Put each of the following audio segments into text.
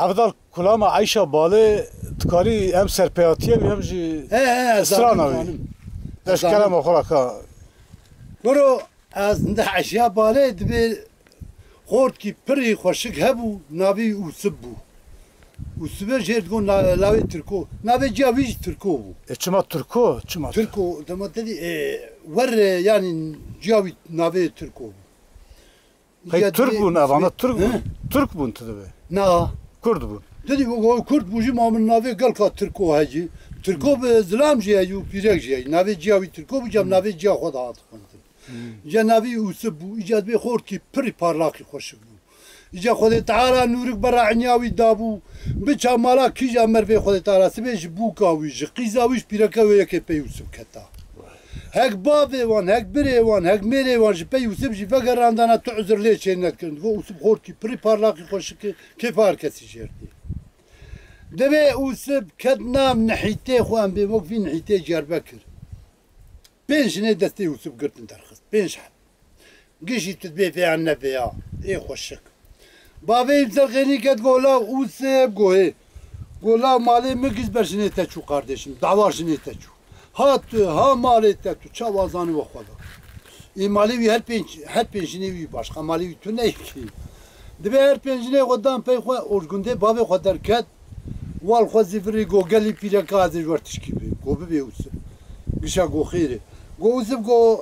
افضل كلاما عايشه بالي تكاري هم سرپیاتیه هم جی استرانوی داش كلام اخرى برو از ده عشیا بالي دبي خورد کی پری خوشک هبو ناوی اوسب بو اوسب جرد گون لاوی ترکو ناوی جاویج ترکو بو چما ترکو چما ترکو دما dedi ور yani جاوی ناوی ترکو بو هی ترک بون avana Türk bun tabi na Kurd bun dedi bu Kurd buji mamın navi galka Türko hacı Türko be zlam jiya yu pirek jiya navi ciyavi Türko bu cam navi ciya xoda at جنابي وسبو إجاد بخور كي بري بارلاكي خوشبو إجا خودي تعالى نورك برا عنياوي دابو بچا مالا كيجا مربي خودي تعالى سبيش بوكاويج قيزاويش بيركاوي يكي بي يوسف كتا هك بابي وان هك بري وان هك ميري وان جي بي يوسف جي فقر عندنا تعذر ليش هنات كرند فو وسب خور كي بري بارلاكي خوشكي كيف هاركسي جيردي دبي وسب كدنا من نحيتي خوان بي موقفين نحيتي جار بكر بين جنيه دستي وسب قرتن ترخص بين شحال قشي تدبي فيها عنا فيها ايه خوشك بابي بزرغيني كتقولا وسب قوي قولا مالي مكز برشني تشو قاردشم دعوار شني تشو هات ها مالي تشو چاوازاني وخودا اي مالي وي هر پنجني وي باشقا مالي وي تو نيكي دبي هر پنجني قدام پي خو اورگونده بابي خودر كت وال خو زفري گوگلي بيركاز ورتشكي بي گوبي بي وسب قشا قو خيري قو وسب قو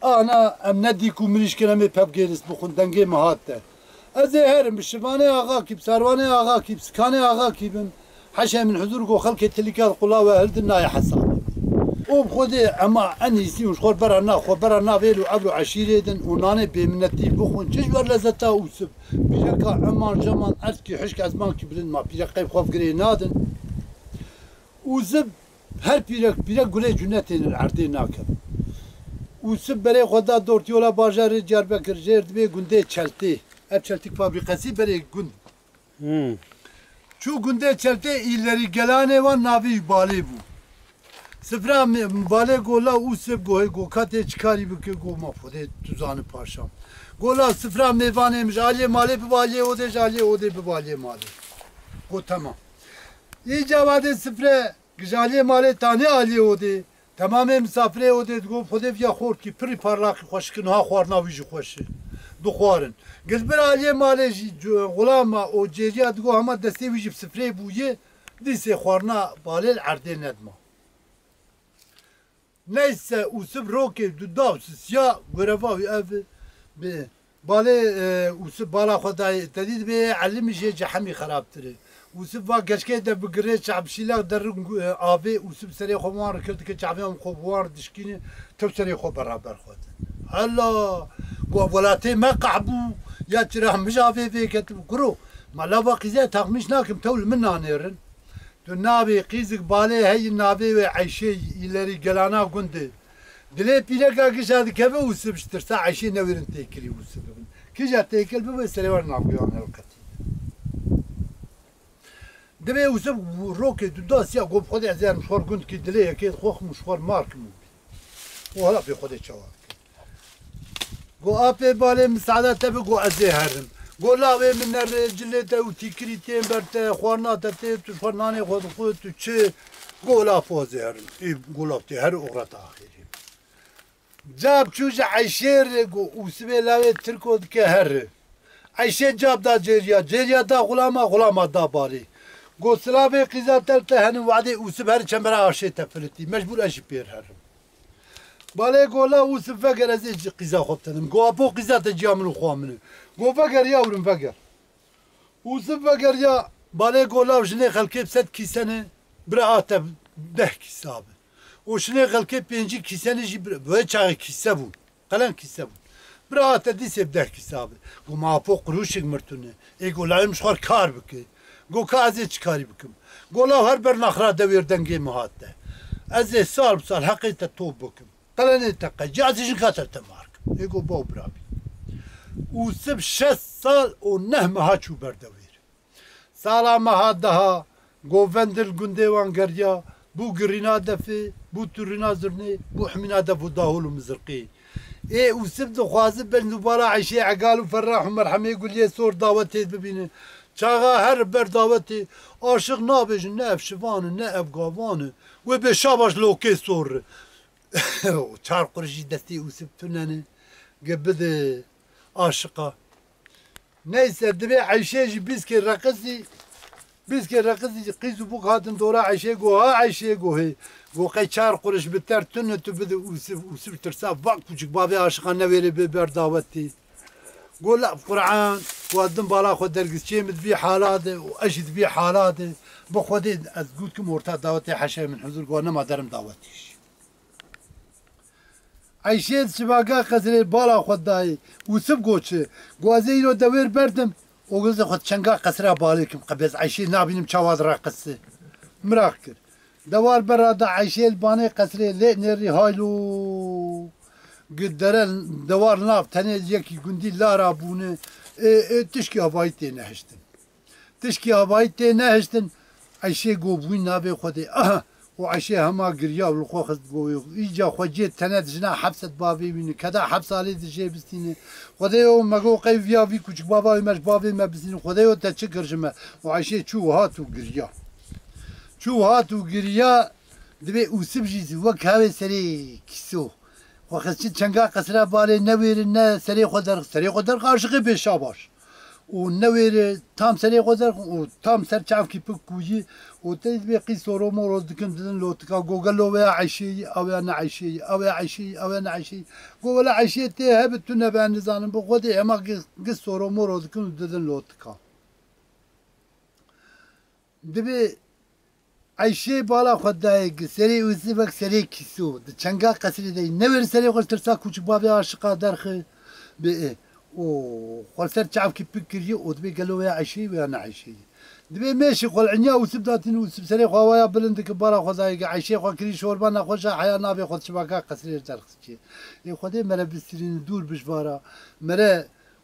أنا أم نديكو منيش كلامي باب جيرس بخون دنجي مهاته أزي هرم بشفاني آغاكي بسارواني آغاكي بسكاني آغاكي بم حشا من حضور قو خلق التليكات قلاوة هلدنا يا حساب وبخودي أما أني سيوش خور برانا خور برانا فيلو عبلو عشيريدن وناني بمنتي بخون ججور لزتا وسب بيركا عمان جمان أسكي حشك أزمان كبرن ما بيركا بخوف قرينادن وزب هر بيرك قولي جنتين العردين ناكب وسب برای خدا دورتیولا بازار جربکر جرد به گنده چلتی اب چلتیک فابریکاسی برای گند چو گنده چلتی ایلری گلانه و ناوی بالی بو سفرا بالی گولا وسب گوه گوکاته چکاری بکه گو مافوده توزان پاشام گولا سفرا میوانه مش علی مالی ببالی اوده جالی اوده ببالی مالی گو تمام ای جواد سفرا گجالی مالی تانی علی اوده تمام مسافره اودید گفت خودت یا خورد کی پری پارلاقی خوش کن ها خوارنا ویژه خوشه دو خوارن گل بر علی مالجی غلام او جریات گو هم دستی ویژه سفره بویه دیسه خوارنا بالل عرده ندما نیست او سب روکی دو داوس سیا گرفاوی اف به باله او سب بالا خدای تدید به علمی جهمی خراب تره وسب واقعش ده بقرة شعب شيلا در آبی وسب سری خوار کرد که شعبیم خوار دشکینه تو سری خو برابر خود هلا قولاته ما قعبو یا ترى مش آبی في كتب كرو ما لا واقعية تغمش ناكم تول من نانيرن تو نابي قيزك بالي هي نابي وعيشي يلري قلانا قنده دلي بيلقا قشاد كبه وسب شترسا عيشي نويرن تيكري وسب كيجا تيكل بو سري ورنا قيان القتي دبي وسب روكي دو سيا قوب خدي عزيز مشوار قلت كي دلي كي خوخ مشوار مارك مو وهلا في خدي شوار قو ابي بالي مساعدة تبي قو عزيز هرم قو لا من الرجل تو تيكري تيم برت خوارنا تتي تفرناني خود خود تشي قو لا فوزي هرم اي قو لا هر اغرات اخيري جاب شوج عيشير قو وسبي لا تركو كهر عيشي جاب دا جيريا دا غلاما دا بالي قو سلابي قيزا تلته هني وعدي وسب هر چمبرا عاشي تفلتي مجبور اجي بير هرم بالي قو لا وسب فقر ازي قيزا خوبتنم قو ابو قيزا تجي من خوامنه قو فقر يا ورم فقر وسب فقر يا بالي قو لا وشني خلكي بسد كيسنه برات 10 كيساب وشني خلكي بينجي كيسنه جي بو چاغ كيسابو قلن كيسابو برات ديسه 10 كيساب قو ما ابو قروشك مرتونه اي قو لا مش خار كار بك گو که ازی چکاری بکم گولا هر بر نخرا دویر دنگی مهاته ازی سال بسال حقیقت توب بکم قلنی تقی جازیشن خاطر تمارک ایگو باو برابی او سب 6 سال و 9 ماه چو بردویر سالا ماه daha گو وندل گنده وان گریا بو گرینا دفی بو تورینا زرنی بو حمینا دفو داهول و مزرقی ای او سب دو خوازه بل دوباره عیشه عقال و فراح و مرحمه گل یه سور دعوت ببینه چاقا هر برداوتی عاشق نابیجن نه اف شوانه نه اف گاوانه و به شاباش لوکه سور چار قرشی دستی اوسب توننه گبده عاشقا neyse dibe Ayşe biz ki rakısı kızı bu kadın doğru Ayşe go Ayşe go go kaçar kuruş biter tünne tübede usip tırsa bak küçük babi aşıkan ne veri biber davetti go la Kur'an ودم بالا خود درگیز چه مد بی حالاته و اشید بی حالاته با خودی از گود که مرتاد دعوتی حشه من حضور گو نما درم دعوتیش عیشه شباگا قصری بالا خود دایی وسب گوچه گوازه اینو دویر بردم و گوز خود چنگا قصری بالی کم قبیز عیشه نابینم چواد را قصه مراق کر دوار برادا عیشه البانه قصری لی نری هایلو قدرن دوار ناف تنه یکی گندی لارا بونه تشکی هوایی تی نهشتن تشکی هوایی تی نهشتن عیشه گوبوی نابه خودی و عیشه همه گریا و لخوا خست گوی ایجا خوجه تنه دجنا حبست بابی بینه کدا حبس آلی دجه بستینه خودی او مگو قیفیا بی کچک بابای مش بابی ما بستینه خودی او تا چه کرشمه و عیشه چو هاتو گریا چو هاتو گریا دبی اوسب جیزی وک هاوی سری کسو وقتی چنگا قصرا بالی نویره نه سری خودر عاشقی به شاباش و نویره tam سری خودر و tam سر چاف کی پکویی و تیز به قیسورو مورد کن دن لوتکا گوگلو و عیشی او نه عیشی او عیشی او نه عیشی گوگل عیشی ته هبتونه به نظام به خود اما قیسورو مورد کن دن لوتکا دبی عیشه بالا خود دای سری اوزی بک سری کیسو چنگا قصری دی نور سری خوش ترسا کوچ بابی عاشقا درخه به او خالصر چاف کی فکری او دبی گلو یا عیشه و انا عیشه دبی ماشي خل عنيا وسب داتين وسب سری خوایا بلندک بالا خدای عیشه خو کری شوربا نخوش حیا نابی خود شبکه قصری درخ چی ای خودی مره بسرین دور بشوارا مره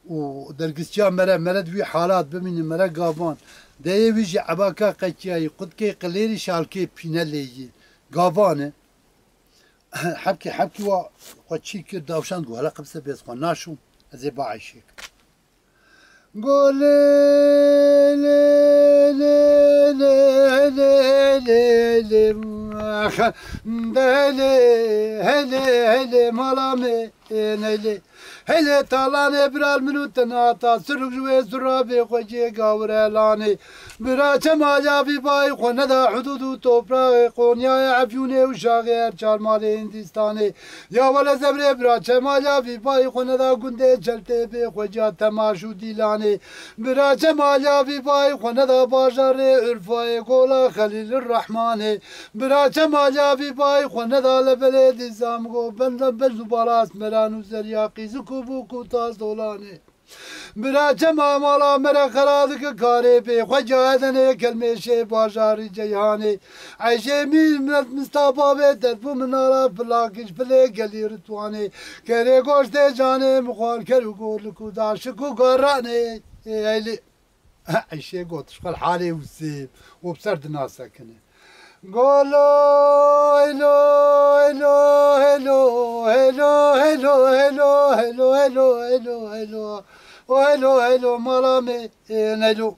و درگسچا مره دوی حالات ببینی مره گابان دیه ویجی عباکا قیچیایی قد که قلیری شالکی پینلیی گاوانه حبکی و قدچی که داوشان گو هلا قبسه بیز خواه ناشو از با عیشی گو لی لی لی لی لی لی لی لی هلی هلی مالامه هلی هلی تالانه برال منو تناتا سرق جوه زرابي خوشي قاورلاني براچه ماجا في باي خونه دا حدود توبراغ قونيا عفيوني وشاغير چارمال هندستاني يا ولا زبري براچه ماجا في باي خونه دا گنده چلته بي خوجا تماشو ديلاني براچه ماجا في باي خونه دا باجار عرفاي قولا خليل الرحمن براچه ماجا في باي خونه دا لبلد زامگو بند بزباراس مرانو زرياقي زكوبو كوتاز دولاني براچه مالا مرا خرادك كاري بي خجادني كلمه شي باجاري جيهاني عيشي ميلمت مستابا بيترفو منارا بلاكش بلي قلي رتواني كري گوشت جاني مخوان كرو قولكو داشكو قراني ايلي عيشي قوتش قال حالي وسيب وبسرد ناسكني قولو هلو هلو هلو هلو هلو هلو هلو هلو هلو هلو هلو هلو مالامي هلو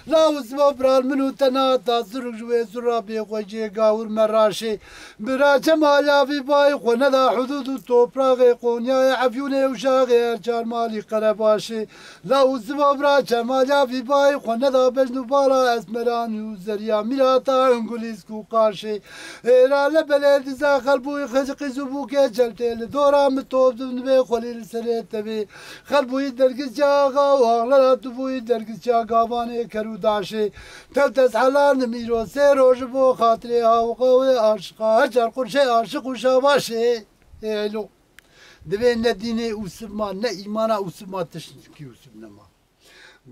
لا وزبا برال منو تناتا زرق جوي زرابي خوجي قاور مراشي براچه مالا في باي خونه دا حدود توبراغ قونيا عفيوني وشاغير جارمالي قرباشي لا وزبا براچه مالا في باي خونه دا بجنو بالا اسمراني وزريا ميراتا انگليسكو قاشي ايرا لبلد زا خلبوي خزقي زبوكي جلتي لدورا متوب دنبي خليل سريتبي خلبوي درگز جاغا واغلرا تبوي درگز جاغا واني كرو داشي تلتس حلال نميرو سيروج بو خاطري هاوقوي عاشقا هجر قرشي عاشق وشاباشي ايلو دبين نديني وسما نا ايمانا وسما تشنكي وسبنما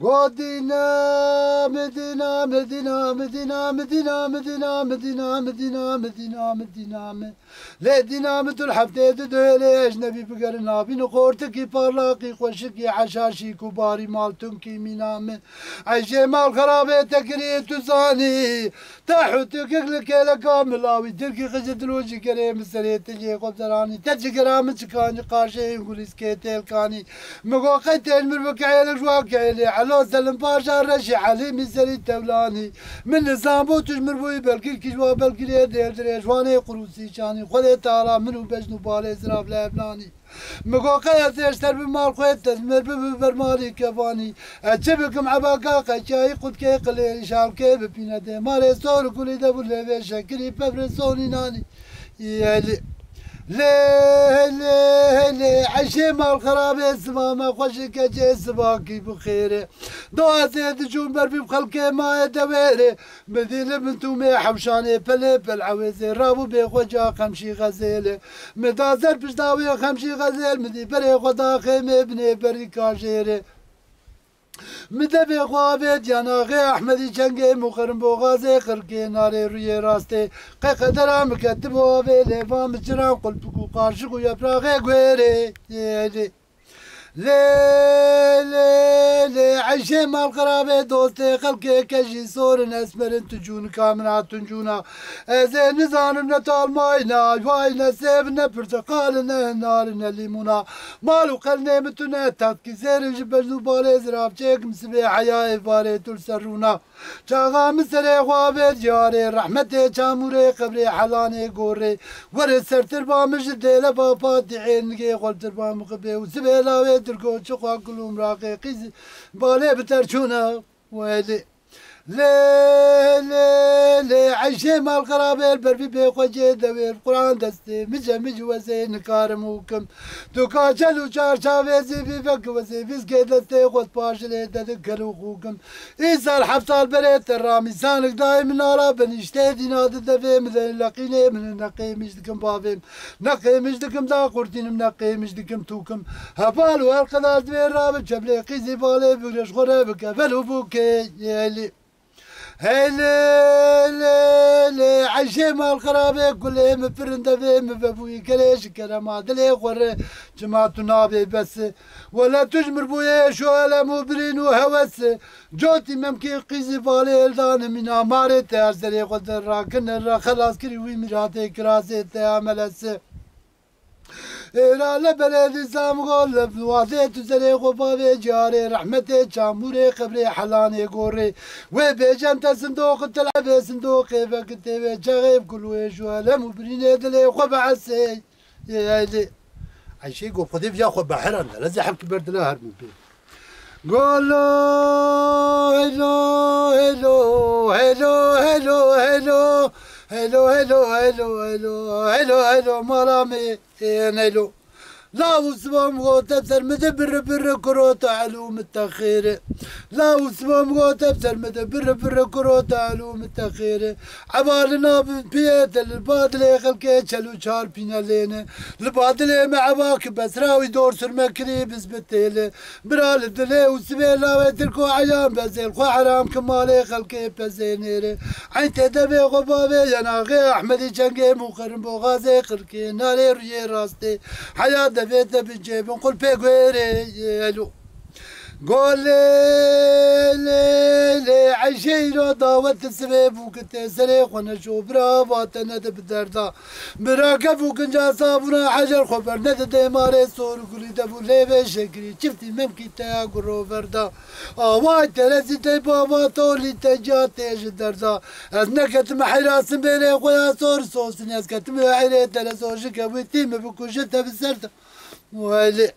قودينا مدينة مدينة مدينة مدينة مدينة مدينة مدينة مدينة مدينة لدينا مثل حفتي دولي اجنبي بقر نابي نقورتكي بارلاقي خوشكي حشاشي كباري مالتنكي مينام عيشي مال خرابي تكري تزاني تحوتك لك يا كاملاوي تركي خجت الوجه كريم سريت تجي قبضراني تجي كرامتك كاني قاشي يقول سكيتيل كاني مقو قتل من بكعيل جواك عيلي علو سلم باشا رشي علي من سريت تولاني من نظام بو تجمر بوي بلكي كجوا بلكي دير دريجواني قروسي شاني خذي تارا منو بجنو بالي زراب لبناني مقو قيل تشتر بمال خويت تزمر ببرمالي كفاني أجبكم عباقا قشاي قد كي قليل شال كي ببينا دي ماري سور كولي دبو لبي شكري ببرسوني ناني يالي ليه ليه ليه عشي مال خرابي سماما خوشك جي سباكي بخيري دوا زيد جون بربي بخلقي ما يدويري مذيل بنتومي حوشاني بلي بالعويزي رابو بيخوجا خمشي غزيلي مدازر بشداوي خمشي غزيل مذي بري خدا خيمي بني بري كاجيري مدبي خوابت يناغي احمدي جنگي مقرن بوغازي خرقي ناري روي راستي قدرا مكتب وابي لفا مجران قلبكو قارشقو يفراغي قويري لي عيشي مال قرابي دوستي خلقي كجي صور اسمرن تجون كامنات تنجونا ازي نزان نتال ماينا واينا سيبنا برتقالنا نارنا ليمونا مالو قلنا متنا تاتكي زير جبل بالي زراب جيك مسبي حياي باري تلسرونا شاغا مسري خوابي جاري رحمتي جاموري قبري حلاني قوري وري سرتربا مجد لبا باتي عينكي قول تربا مقبي وزبيلاوي تركو شقوا كلهم راقي قيز بالي بترشونا ويلي لي عيشي مال قرابي البربي بيخوجي دوي القرآن دستي مج وزي نكارم وكم دوكا شلو شار شاويزي بيفك وزي بيسكي دستي خود باشلي تذكرو خوكم إيسا الحبسة البريت الرامي سانك دايم نارا بنشتي ديناد الدفي مثل لقيني من النقي مجدكم بافيم نقي مجدكم دا قرتين منقي مجدكم توكم هفالو القدار دوي الرابط شبلي قيزي بالي بقرش غرابك فلو بوكي يالي هيلي عشي مال خرابي كلهم فرندا في مبابوي كليش كلامات لي خور جماعة نابي بس ولا تجمر بويا شو ولا مبرين وهوس جوتي ممكن قيزي بالي الدان من اماري تارزري قدر راكن خلاص كري وي مراتي كراسي تعملس إيرا لبلد سام غلب وادي تزري غبابي جاري رحمتي جاموري قبري حلاني قوري وبيجان صندوق تلعب صندوق فكتي جاغيب كل ويشو لم بريني دلي خب عسي يا عايشي قو فدي فيا خب بحرنا لازم حب برد لا هرب بي قولو هلو هلو هلو هلو هلو هلو هلو هلو هلو هلو هلو مرامي هلو لا وسبام غوت ابسر مدبر كروت علوم التخير لا وسبام غوت ابسر مدبر كروت علوم التخير عبالنا بيت البادلي خلكي شلو شار بينا لين البادلي مع باك بسراوي دور سرمكري بسبتيل برال الدلي وسبيلا ويتركو عيام بزيل خو حرام كمالي خلكي بزينيري عين تدبي غبابي يناغي احمدي جنگي مقرن بوغازي خلكي ناري ري راستي حياة بيت بنجيب نقول بيقويري يلو قول لي عشيرو ضاوت السبيب وكنت سريق وانا شوف برافات ندب الدردا مراكب وكنجا صابونا حجر خبر ندب ديماري صور قولي دبو ليبي شكري شفتي ممكن تاقل روفردا واي ترزي تي بابا طولي تجا تيج الدردا ازنكت محراس بيني خويا صور صوص ناس كتم عيري تلسو شكاويتي مبكو جتا بالسردا ولي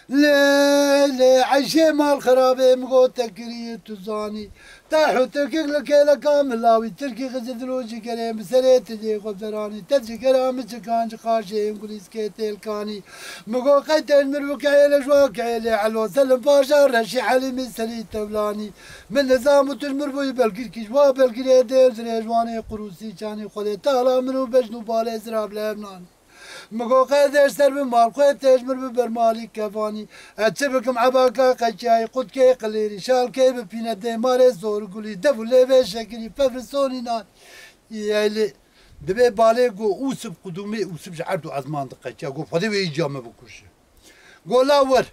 لي عشي مال خرابي مقو تكري تزاني تاحو تركيك لكيلا كاملاوي تركي غزد روجي كريم سريت جي قبزراني تجي كرام كانج قاشي انقليس كيتيل كاني مقو قيتين مروك عيلة جواك عيلة علو سلم باشا رشي حالي من سريت تولاني من نظام تجمر بوي بلقير كجوا بلقير دير زريجواني قروسي كاني خودي تالا منو بجنو بالي زراب لبناني مقو قادر سر بمال قويت تجمر ببرمالي كفاني اتشبكم عباكا قشاي قد كي قليري شال كي ببينا ديماري زور قولي دفو ليبي شكري بفرسوني نان يالي دبي بالي قو اوسب قدومي اوسب جعردو ازمان دقشا قو فضي ويجامة بكوش قو لا ور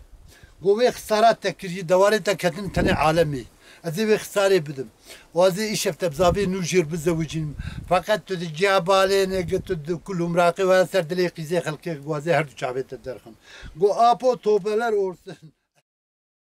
قو وي خسارات تكري دواري تكتن تاني عالمي ازي بخساري بدم وازي ايش بزابي نوجر بزوجين فقط تجي بالين قلت كلهم راقي وسرد لي قيزي خلقي وازي هردو شعبيت الدرخم جو ابو توبلر اورسن